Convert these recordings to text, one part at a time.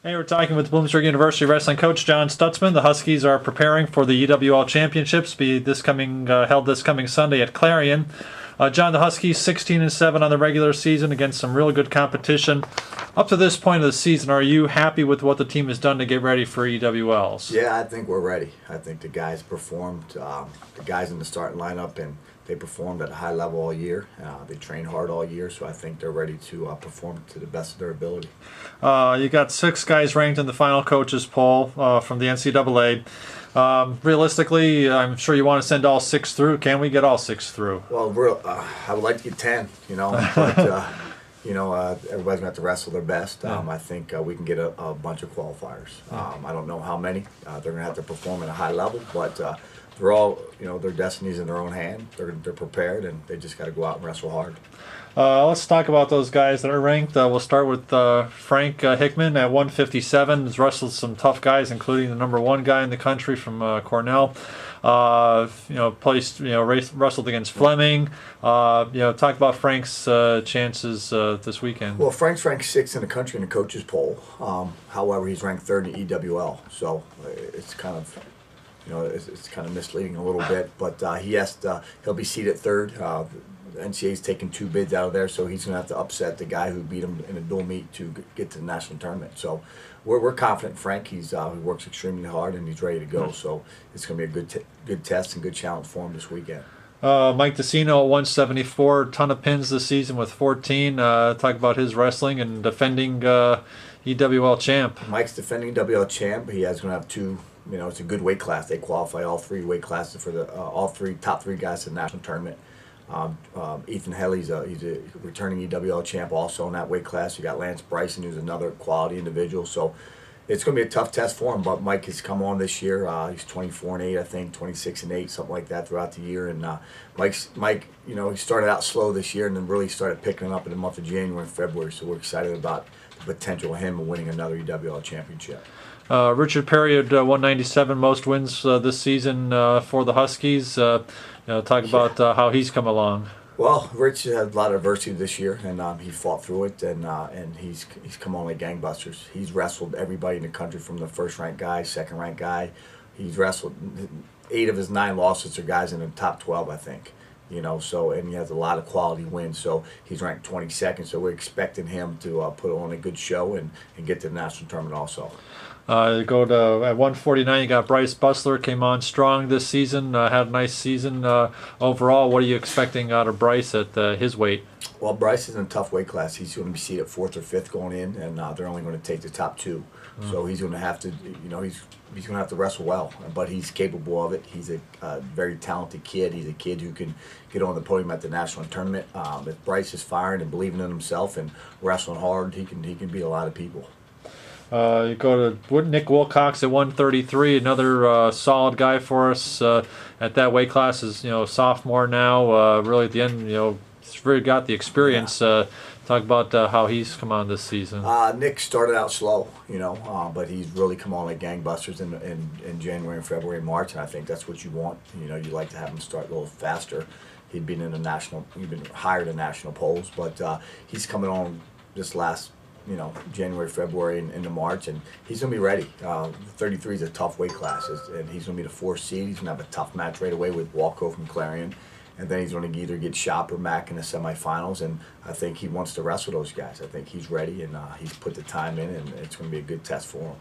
Hey, we're talking with Bloomsburg University wrestling coach John Stutzman. The Huskies are preparing for the EWL Championships, held this coming Sunday at Clarion. John, the Huskies 16-7 on the regular season against some real good competition. Up to this point of the season, are you happy with what the team has done to get ready for EWLs? Yeah, I think we're ready. I think the guys performed. The guys in the starting lineup, and they performed at a high level all year. They trained hard all year, so I think they're ready to perform to the best of their ability. You got 6 guys ranked in the final coaches poll from the NCAA. Realistically, I'm sure you want to send all 6 through. Can we get all 6 through? Well, I would like to get 10, but everybody's going to have to wrestle their best. I think we can get a bunch of qualifiers. I don't know how many. They're going to have to perform at a high level, but they're all, their destinies in their own hand. They're prepared, and they just got to go out and wrestle hard. Let's talk about those guys that are ranked. We'll start with Frank Hickman at 157. Has wrestled some tough guys, including the #1 guy in the country from Cornell. Wrestled against Fleming. Talk about Frank's chances this weekend. Well, Frank's ranked 6th in the country in the coaches poll. However, he's ranked 3rd in EWL, so it's kind of. It's kind of misleading a little bit, but he'll be seated 3rd. The NCAA's taking 2 bids out of there, so he's going to have to upset the guy who beat him in a dual meet to get to the national tournament. So we're confident in Frank. He works extremely hard, and he's ready to go. So it's going to be a good test and good challenge for him this weekend. Mike DeCino at 174, ton of pins this season with 14. Talk about his wrestling and defending EWL champ. Mike's defending EWL champ. He is going to have 2. It's a good weight class. They qualify all 3 weight classes for the top 3 guys to the national tournament. Ethan Helly's he's a returning EWL champ also in that weight class. You got Lance Bryson, who's another quality individual. So it's going to be a tough test for him. But Mike has come on this year. He's 24-8, I think, 26-8, something like that throughout the year. And Mike, he started out slow this year and then really started picking up in the month of January and February. So we're excited about the potential of him winning another EWL championship. Richard Perry at 197, most wins this season for the Huskies. Talk about how he's come along. Well, Rich had a lot of adversity this year, and he fought through it, and he's come on like gangbusters. He's wrestled everybody in the country, from the 1st-ranked guy, 2nd-ranked guy. He's wrestled 8 of his 9 losses are guys in the top 12, I think. And he has a lot of quality wins, so he's ranked 22nd. So we're expecting him to put on a good show and get to the national tournament also. Go to at 149. You got Bryce Bussler, came on strong this season. Had a nice season overall. What are you expecting out of Bryce at his weight? Well, Bryce is in a tough weight class. He's going to be seated 4th or 5th going in, and they're only going to take the top 2. So he's going to have to, he's going to have to wrestle well. But he's capable of it. He's a very talented kid. He's a kid who can get on the podium at the national tournament. If Bryce is firing and believing in himself and wrestling hard, he can beat a lot of people. You go to Nick Wilcox at 133, another solid guy for us at that weight class. Is sophomore now. Really at the end, he's really got the experience. Yeah. Talk about how he's come on this season. Nick started out slow, but he's really come on like gangbusters in January and February and March, and I think that's what you want. You'd like to have him start a little faster. He'd been higher than national polls, but he's coming on this last. January, February, and into March, and he's going to be ready. 33 is a tough weight class, and he's going to be the 4th seed. He's going to have a tough match right away with Walco from Clarion, and then he's going to either get Shop or Mack in the semifinals, and I think he wants to wrestle those guys. I think he's ready, and he's put the time in, and it's going to be a good test for him.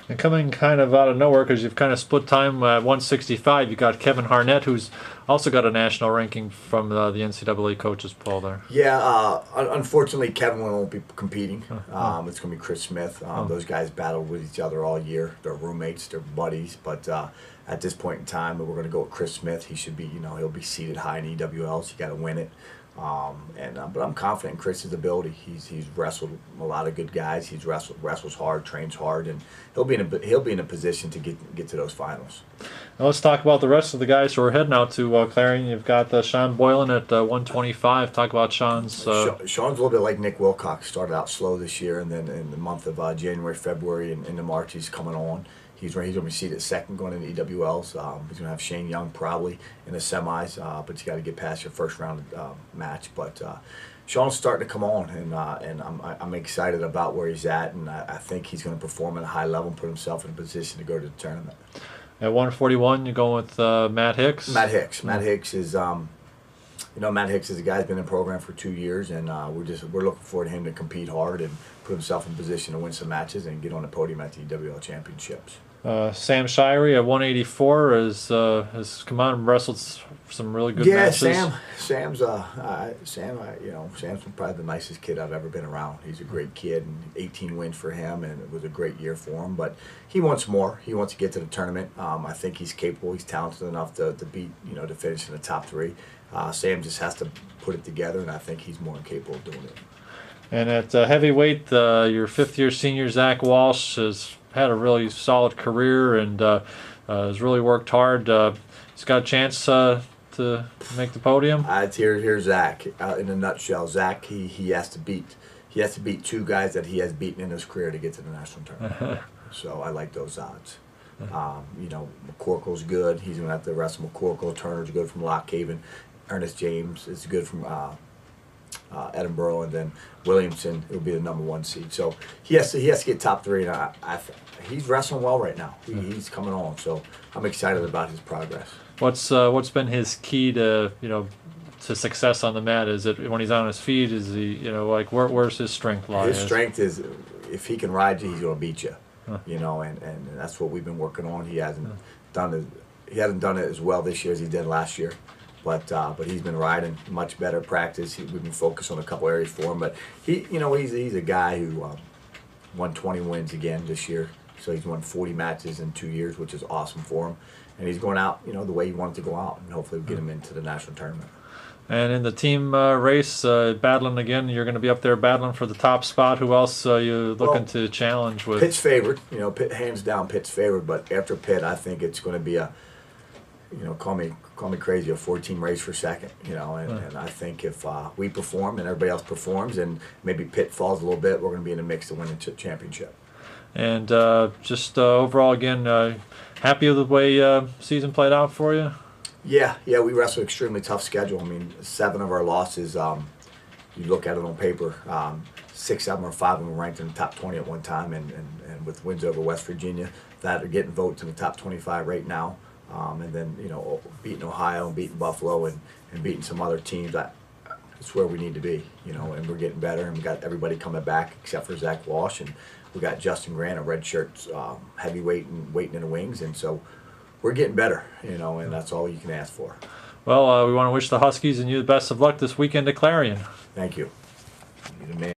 And coming kind of out of nowhere, because you've kind of split time at 165, you got Kevin Harnett, who's also got a national ranking from the NCAA coaches poll there. Yeah, unfortunately, Kevin won't be competing. It's going to be Chris Smith. Those guys battled with each other all year. They're roommates, they're buddies, but at this point in time, we're going to go with Chris Smith. He should be, he'll be seated high in EWL, so you got to win it. But I'm confident in Chris's ability. He's wrestled a lot of good guys. He's wrestles hard, trains hard, and he'll be in a position to get to those finals. Now let's talk about the rest of the guys who are heading out to Clarion. You've got Sean Boylan at 125. Talk about Sean's. Sean's a little bit like Nick Wilcox. Started out slow this year, and then in the month of January, February, and into March, he's coming on. He's going to be seated 2nd going into EWLs. He's going to have Shane Young probably in the semis, but you got to get past your 1st round match. But Sean's starting to come on, and I'm excited about where he's at, and I think he's going to perform at a high level and put himself in a position to go to the tournament. At 141, you're going with Matt Hicks? Matt Hicks. Matt Hicks is, Matt Hicks is a guy who's been in the program for 2 years, and we're looking forward to him to compete hard and put himself in position to win some matches and get on the podium at the EWL Championships. Sam Shirey at 184 has come out and wrestled some really good matches. Sam's probably the nicest kid I've ever been around. He's a great kid, and 18 wins for him, and it was a great year for him. But he wants more. He wants to get to the tournament. I think he's capable. He's talented enough to beat, to finish in the top 3. Sam just has to put it together, and I think he's more than capable of doing it. And at heavyweight, your 5th-year senior Zach Walsh has had a really solid career and has really worked hard. He's got a chance to make the podium. Here's Zach in a nutshell. Zach, he has to beat 2 guys that he has beaten in his career to get to the national tournament. So I like those odds. McCorkle's good. He's going to have to wrestle McCorkle. Turner's good from Lock Haven. Ernest James is good from Edinburgh, and then Williamson will be the #1 seed. So he has to get top 3, and he's wrestling well right now. He's coming on, so I'm excited about his progress. What's been his key to to success on the mat? Is it when he's on his feet? Is he where's his strength lie? His strength is if he can ride you, he's going to beat you. And that's what we've been working on. He hasn't done it as well this year as he did last year. But he's been riding much better practice. We've been focused on a couple areas for him. But he's a guy who won 20 wins again this year. So he's won 40 matches in 2 years, which is awesome for him. And he's going out, the way he wanted to go out, and hopefully we'll get him into the national tournament. And in the team race, battling again, you're going to be up there battling for the top spot. Who else are you looking to challenge with? Pitt's favored. Pitt, hands down, Pitt's favored. But after Pitt, I think it's going to be a, call me crazy, a 4-team race for second. And I think if we perform and everybody else performs, and maybe Pitt falls a little bit, we're going to be in the mix to win the championship. And just overall, again, happy with the way season played out for you? Yeah, we wrestled an extremely tough schedule. I mean, 7 of our losses, you look at it on paper, 6 of them or 5 of them were ranked in the top 20 at one time, and with wins over West Virginia, that are getting votes in the top 25 right now. And then, beating Ohio and beating Buffalo and beating some other teams, that's where we need to be, and we're getting better, and we got everybody coming back except for Zach Walsh, and we got Justin Grant, a red shirt heavyweight and waiting in the wings, and so we're getting better, and that's all you can ask for. Well, we want to wish the Huskies and you the best of luck this weekend at Clarion. Thank you. You're the man.